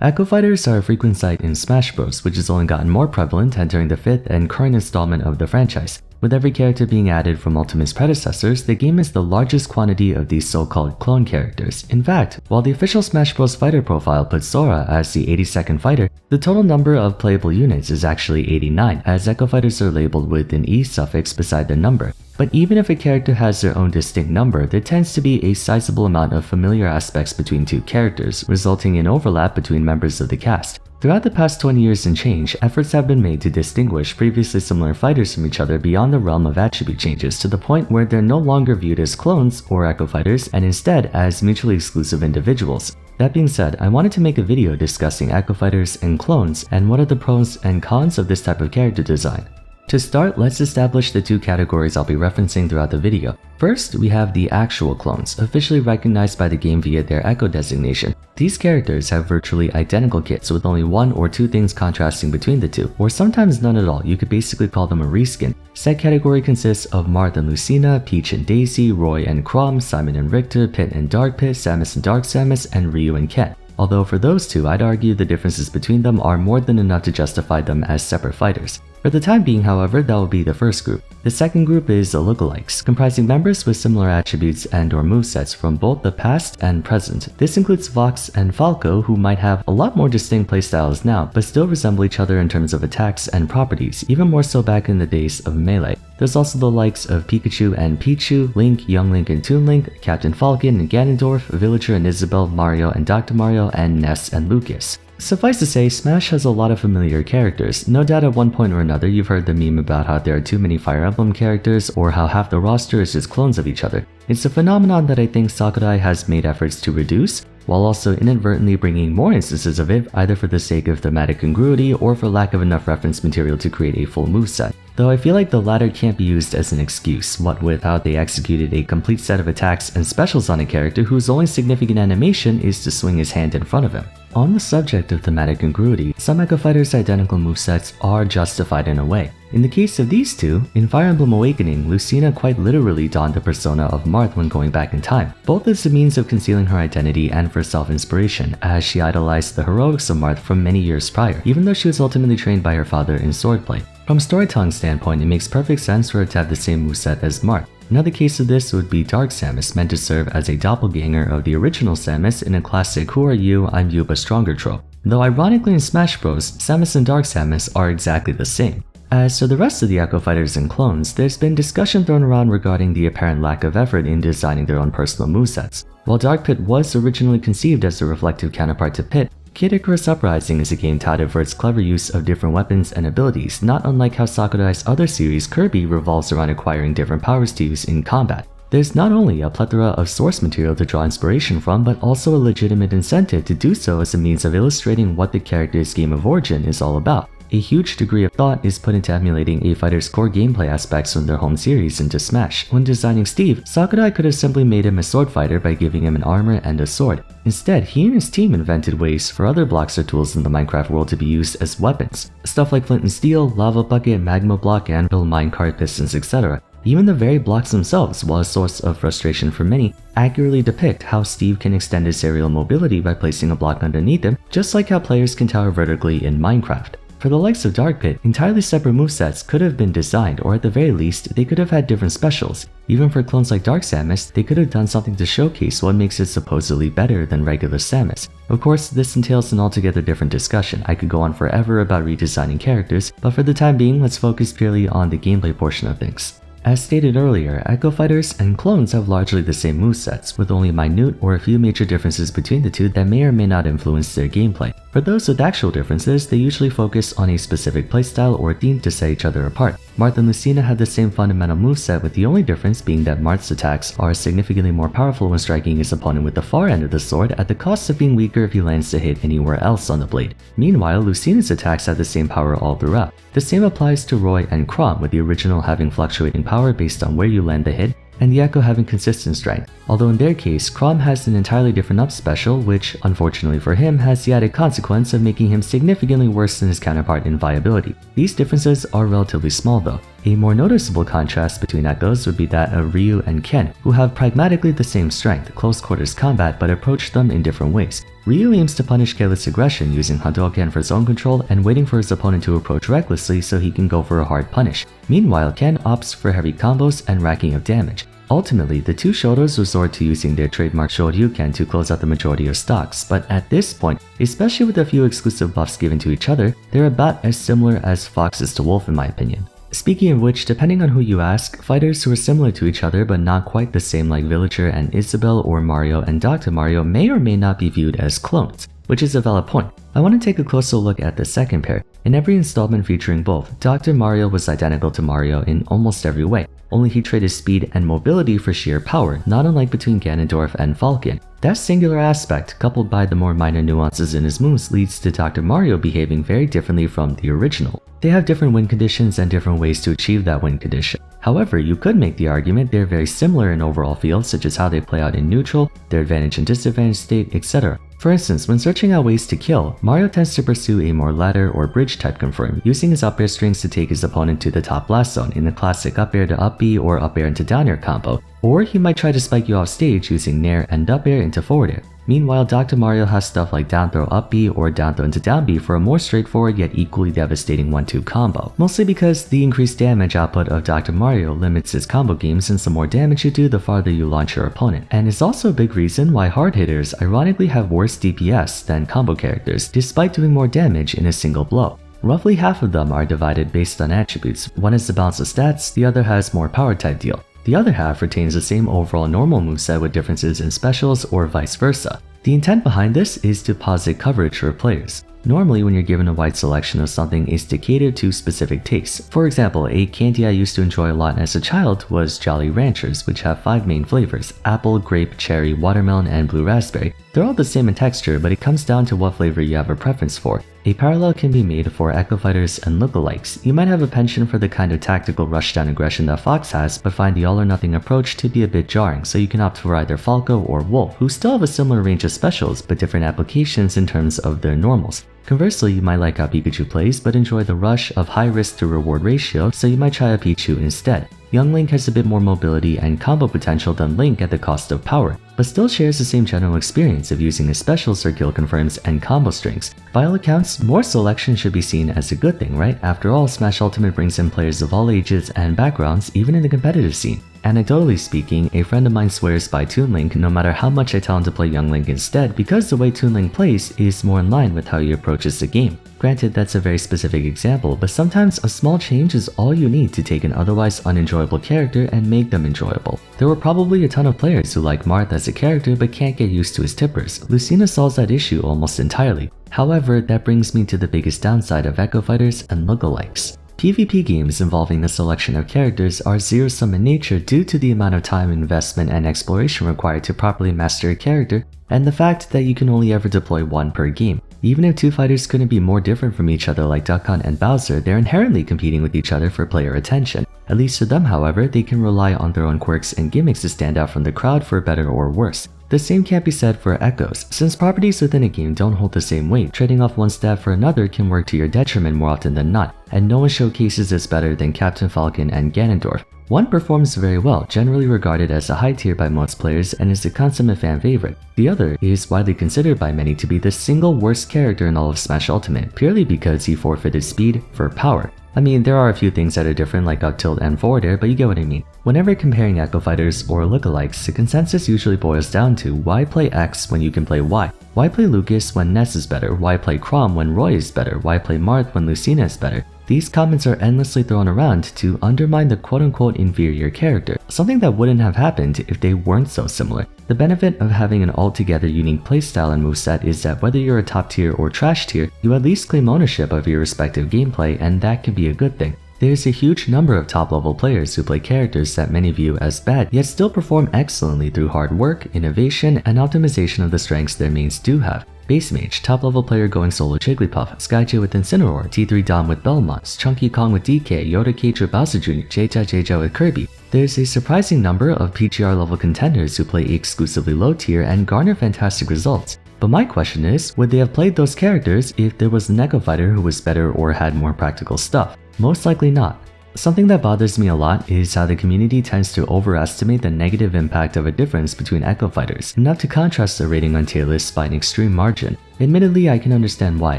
Echo Fighters are a frequent sight in Smash Bros, which has only gotten more prevalent entering the 5th and current installment of the franchise. With every character being added from Ultimate's predecessors, the game is the largest quantity of these so-called clone characters. In fact, while the official Smash Bros fighter profile puts Sora as the 82nd fighter, the total number of playable units is actually 89, as Echo Fighters are labeled with an E suffix beside their number. But even if a character has their own distinct number, there tends to be a sizable amount of familiar aspects between two characters, resulting in overlap between members of the cast. Throughout the past 20 years and change, efforts have been made to distinguish previously similar fighters from each other beyond the realm of attribute changes to the point where they're no longer viewed as clones or Echo Fighters and instead as mutually exclusive individuals. That being said, I wanted to make a video discussing Echo Fighters and clones and what are the pros and cons of this type of character design. To start, let's establish the two categories I'll be referencing throughout the video. First, we have the actual clones, officially recognized by the game via their Echo designation. These characters have virtually identical kits with only one or two things contrasting between the two, or sometimes none at all. You could basically call them a reskin. Said category consists of Marth and Lucina, Peach and Daisy, Roy and Chrom, Simon and Richter, Pit and Dark Pit, Samus and Dark Samus, and Ryu and Ken. Although for those two, I'd argue the differences between them are more than enough to justify them as separate fighters. For the time being, however, that will be the first group. The second group is the lookalikes, comprising members with similar attributes and/or movesets from both the past and present. This includes Vox and Falco, who might have a lot more distinct playstyles now, but still resemble each other in terms of attacks and properties, even more so back in the days of Melee. There's also the likes of Pikachu and Pichu, Link, Young Link and Toon Link, Captain Falcon and Ganondorf, Villager and Isabelle, Mario and Dr. Mario, and Ness and Lucas. Suffice to say, Smash has a lot of familiar characters. No doubt at one point or another you've heard the meme about how there are too many Fire Emblem characters or how half the roster is just clones of each other. It's a phenomenon that I think Sakurai has made efforts to reduce, while also inadvertently bringing more instances of it either for the sake of thematic congruity or for lack of enough reference material to create a full moveset. Though I feel like the latter can't be used as an excuse, what with how they executed a complete set of attacks and specials on a character whose only significant animation is to swing his hand in front of him. On the subject of thematic congruity, some Echo Fighters' identical movesets are justified in a way. In the case of these two, in Fire Emblem Awakening, Lucina quite literally donned the persona of Marth when going back in time, both as a means of concealing her identity and for self-inspiration, as she idolized the heroics of Marth from many years prior, even though she was ultimately trained by her father in swordplay. From a storytelling standpoint, it makes perfect sense for her to have the same moveset as Marth. Another case of this would be Dark Samus, meant to serve as a doppelganger of the original Samus in a classic "Who are you? I'm you but stronger" trope. Though ironically in Smash Bros, Samus and Dark Samus are exactly the same. As for the rest of the Echo Fighters and clones, there's been discussion thrown around regarding the apparent lack of effort in designing their own personal movesets. While Dark Pit was originally conceived as a reflective counterpart to Pit, Kid Icarus Uprising is a game touted for its clever use of different weapons and abilities, not unlike how Sakurai's other series, Kirby, revolves around acquiring different powers to use in combat. There's not only a plethora of source material to draw inspiration from, but also a legitimate incentive to do so as a means of illustrating what the character's game of origin is all about. A huge degree of thought is put into emulating a fighter's core gameplay aspects from their home series into Smash. When designing Steve, Sakurai could have simply made him a sword fighter by giving him an armor and a sword. Instead, he and his team invented ways for other blocks or tools in the Minecraft world to be used as weapons. Stuff like flint and steel, lava bucket, magma block, anvil, minecart, pistons, etc. Even the very blocks themselves, while a source of frustration for many, accurately depict how Steve can extend his aerial mobility by placing a block underneath him, just like how players can tower vertically in Minecraft. For the likes of Dark Pit, entirely separate movesets could have been designed, or at the very least, they could have had different specials. Even for clones like Dark Samus, they could have done something to showcase what makes it supposedly better than regular Samus. Of course, this entails an altogether different discussion. I could go on forever about redesigning characters, but for the time being, let's focus purely on the gameplay portion of things. As stated earlier, Echo Fighters and clones have largely the same movesets, with only minute or a few major differences between the two that may or may not influence their gameplay. For those with actual differences, they usually focus on a specific playstyle or theme to set each other apart. Marth and Lucina have the same fundamental moveset, with the only difference being that Marth's attacks are significantly more powerful when striking his opponent with the far end of the sword, at the cost of being weaker if he lands to hit anywhere else on the blade. Meanwhile, Lucina's attacks have the same power all throughout. The same applies to Roy and Chrom, with the original having fluctuating power based on where you land the hit, and the Echo having consistent strength. Although in their case, Chrom has an entirely different up special, which, unfortunately for him, has the added consequence of making him significantly worse than his counterpart in viability. These differences are relatively small though. A more noticeable contrast between Echoes would be that of Ryu and Ken, who have pragmatically the same strength, close quarters combat, but approach them in different ways. Ryu aims to punish careless aggression using Hadouken for zone control and waiting for his opponent to approach recklessly so he can go for a hard punish. Meanwhile, Ken opts for heavy combos and racking of damage. Ultimately, the two Shotos resort to using their trademark Shoryuken to close out the majority of stocks, but at this point, especially with a few exclusive buffs given to each other, they're about as similar as Fox is to Wolf in my opinion. Speaking of which, depending on who you ask, fighters who are similar to each other but not quite the same like Villager and Isabelle or Mario and Dr. Mario may or may not be viewed as clones, which is a valid point. I want to take a closer look at the second pair. In every installment featuring both, Dr. Mario was identical to Mario in almost every way, only he traded speed and mobility for sheer power, not unlike between Ganondorf and Falcon. That singular aspect, coupled by the more minor nuances in his moves, leads to Dr. Mario behaving very differently from the original. They have different win conditions and different ways to achieve that win condition. However, you could make the argument they're very similar in overall feel, such as how they play out in neutral, their advantage and disadvantage state, etc. For instance, when searching out ways to kill, Mario tends to pursue a more ladder or bridge type confirm, using his up air strings to take his opponent to the top blast zone in the classic up air to up B or up air into down air combo, or he might try to spike you off stage using nair and up air into forward air. Meanwhile, Dr. Mario has stuff like down throw up B or down throw into down B for a more straightforward yet equally devastating 1-2 combo, mostly because the increased damage output of Dr. Mario limits his combo game since the more damage you do the farther you launch your opponent, and is also a big reason why hard hitters ironically have worse DPS than combo characters despite doing more damage in a single blow. Roughly half of them are divided based on attributes, one is the balance of stats, the other has more power type deal. The other half retains the same overall normal moveset with differences in specials or vice versa. The intent behind this is to posit coverage for players. Normally, when you're given a wide selection of something, is to cater to specific tastes. For example, a candy I used to enjoy a lot as a child was Jolly Ranchers, which have 5 main flavors: apple, grape, cherry, watermelon, and blue raspberry. They're all the same in texture, but it comes down to what flavor you have a preference for. A parallel can be made for Echo Fighters and lookalikes. You might have a penchant for the kind of tactical rushdown aggression that Fox has, but find the all-or-nothing approach to be a bit jarring, so you can opt for either Falco or Wolf, who still have a similar range of specials, but different applications in terms of their normals. Conversely, you might like how Pikachu plays, but enjoy the rush of high risk to reward ratio, so you might try a Pichu instead. Young Link has a bit more mobility and combo potential than Link at the cost of power, but still shares the same general experience of using his specials or kill confirms and combo strings. By all accounts, more selection should be seen as a good thing, right? After all, Smash Ultimate brings in players of all ages and backgrounds, even in the competitive scene. Anecdotally speaking, a friend of mine swears by Toon Link no matter how much I tell him to play Young Link instead, because the way Toon Link plays is more in line with how he approaches the game. Granted, that's a very specific example, but sometimes a small change is all you need to take an otherwise unenjoyable character and make them enjoyable. There were probably a ton of players who like Marth as a character but can't get used to his tippers. Lucina solves that issue almost entirely. However, that brings me to the biggest downside of Echo Fighters and lookalikes. PvP games involving a selection of characters are zero-sum in nature due to the amount of time, investment, and exploration required to properly master a character, and the fact that you can only ever deploy one per game. Even if two fighters couldn't be more different from each other like Duck Hunt and Bowser, they're inherently competing with each other for player attention. At least for them, however, they can rely on their own quirks and gimmicks to stand out from the crowd for better or worse. The same can't be said for Echoes. Since properties within a game don't hold the same weight, trading off one stat for another can work to your detriment more often than not, and no one showcases this better than Captain Falcon and Ganondorf. One performs very well, generally regarded as a high tier by most players and is a consummate fan favorite. The other is widely considered by many to be the single worst character in all of Smash Ultimate, purely because he forfeited speed for power. I mean, there are a few things that are different like up tilt and forward air, but you get what I mean. Whenever comparing Echo Fighters or lookalikes, the consensus usually boils down to why play X when you can play Y? Why play Lucas when Ness is better? Why play Chrom when Roy is better? Why play Marth when Lucina is better? These comments are endlessly thrown around to undermine the quote-unquote inferior character, something that wouldn't have happened if they weren't so similar. The benefit of having an altogether unique playstyle and moveset is that whether you're a top tier or trash tier, you at least claim ownership of your respective gameplay, and that can be a good thing. There's a huge number of top-level players who play characters that many view as bad, yet still perform excellently through hard work, innovation, and optimization of the strengths their mains do have. Base Mage, top-level player going solo Jigglypuff, Skyja with Incineroar, T3 Dom with Belmont, Chunky Kong with DK, Yoda Cage with Bowser Jr., Jaja with Kirby. There's a surprising number of PGR level contenders who play exclusively low tier and garner fantastic results. But my question is, would they have played those characters if there was an Echo Fighter who was better or had more practical stuff? Most likely not. Something that bothers me a lot is how the community tends to overestimate the negative impact of a difference between Echo Fighters, enough to contrast the rating on tier lists by an extreme margin. Admittedly, I can understand why,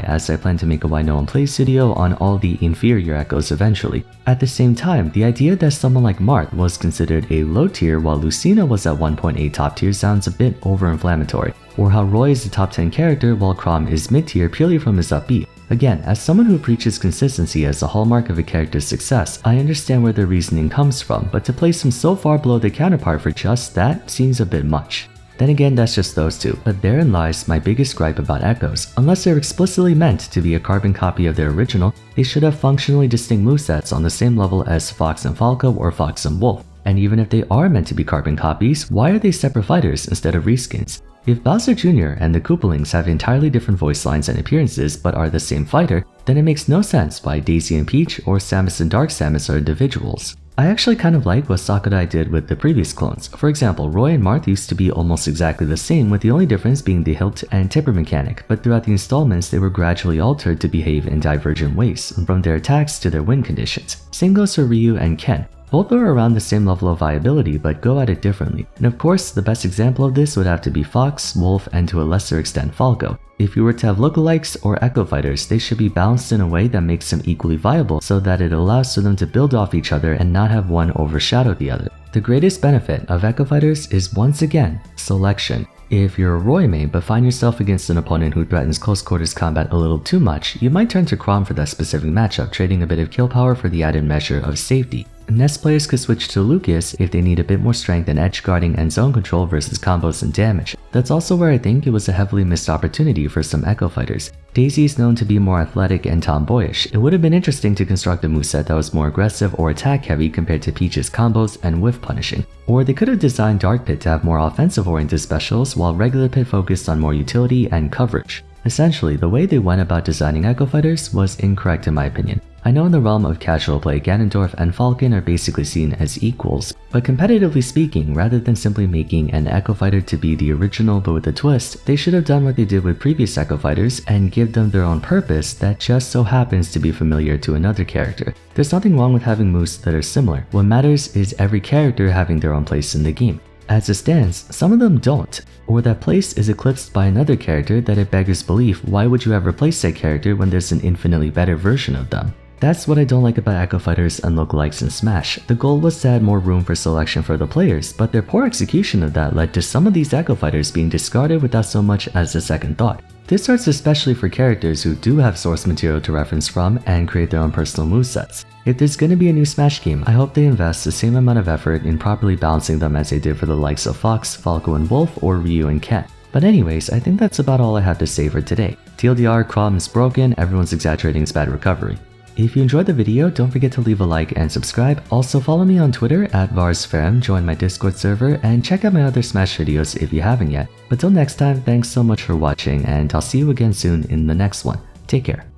as I plan to make a why no one plays video on all the inferior Echoes eventually. At the same time, the idea that someone like Mart was considered a low tier while Lucina was at 1.8 top tier sounds a bit over-inflammatory, or how Roy is a top 10 character while Chrom is mid-tier purely from his upbeat. Again, as someone who preaches consistency as a hallmark of a character's success, I understand where their reasoning comes from, but to place him so far below their counterpart for just that seems a bit much. Then again, that's just those two, but therein lies my biggest gripe about Echoes. Unless they're explicitly meant to be a carbon copy of their original, they should have functionally distinct movesets on the same level as Fox and Falco or Fox and Wolf. And even if they are meant to be carbon copies, why are they separate fighters instead of reskins? If Bowser Jr. and the Koopalings have entirely different voice lines and appearances but are the same fighter, then it makes no sense why Daisy and Peach or Samus and Dark Samus are individuals. I actually kind of like what Sakurai did with the previous clones. For example, Roy and Marth used to be almost exactly the same, with the only difference being the hilt and tipper mechanic, but throughout the installments they were gradually altered to behave in divergent ways, from their attacks to their win conditions. Same goes for Ryu and Ken. Both are around the same level of viability but go at it differently, and of course the best example of this would have to be Fox, Wolf, and to a lesser extent Falco. If you were to have lookalikes or Echo Fighters, they should be balanced in a way that makes them equally viable so that it allows for them to build off each other and not have one overshadow the other. The greatest benefit of Echo Fighters is once again, selection. If you're a Roy main but find yourself against an opponent who threatens close quarters combat a little too much, you might turn to Chrom for that specific matchup, trading a bit of kill power for the added measure of safety. Nest players could switch to Lucas if they need a bit more strength in edge guarding and zone control versus combos and damage. That's also where I think it was a heavily missed opportunity for some Echo Fighters. Daisy is known to be more athletic and tomboyish. It would have been interesting to construct a moveset that was more aggressive or attack heavy compared to Peach's combos and whiff punishing. Or they could have designed Dark Pit to have more offensive oriented specials while regular Pit focused on more utility and coverage. Essentially, the way they went about designing Echo Fighters was incorrect in my opinion. I know in the realm of casual play, Ganondorf and Falcon are basically seen as equals, but competitively speaking, rather than simply making an Echo Fighter to be the original but with a twist, they should have done what they did with previous Echo Fighters and give them their own purpose that just so happens to be familiar to another character. There's nothing wrong with having moves that are similar. What matters is every character having their own place in the game. As it stands, some of them don't, or that place is eclipsed by another character that it beggars belief. Why would you ever replace that character when there's an infinitely better version of them? That's what I don't like about Echo Fighters and lookalikes in Smash. The goal was to add more room for selection for the players, but their poor execution of that led to some of these Echo Fighters being discarded without so much as a second thought. This hurts especially for characters who do have source material to reference from and create their own personal movesets. If there's gonna be a new Smash game, I hope they invest the same amount of effort in properly balancing them as they did for the likes of Fox, Falco and Wolf, or Ryu and Ken. But anyways, I think that's about all I have to say for today. TLDR, Chrom is broken, everyone's exaggerating his bad recovery. If you enjoyed the video, don't forget to leave a like and subscribe. Also follow me on Twitter at Vars, join my Discord server, and check out my other Smash videos if you haven't yet. But till next time, thanks so much for watching, and I'll see you again soon in the next one. Take care.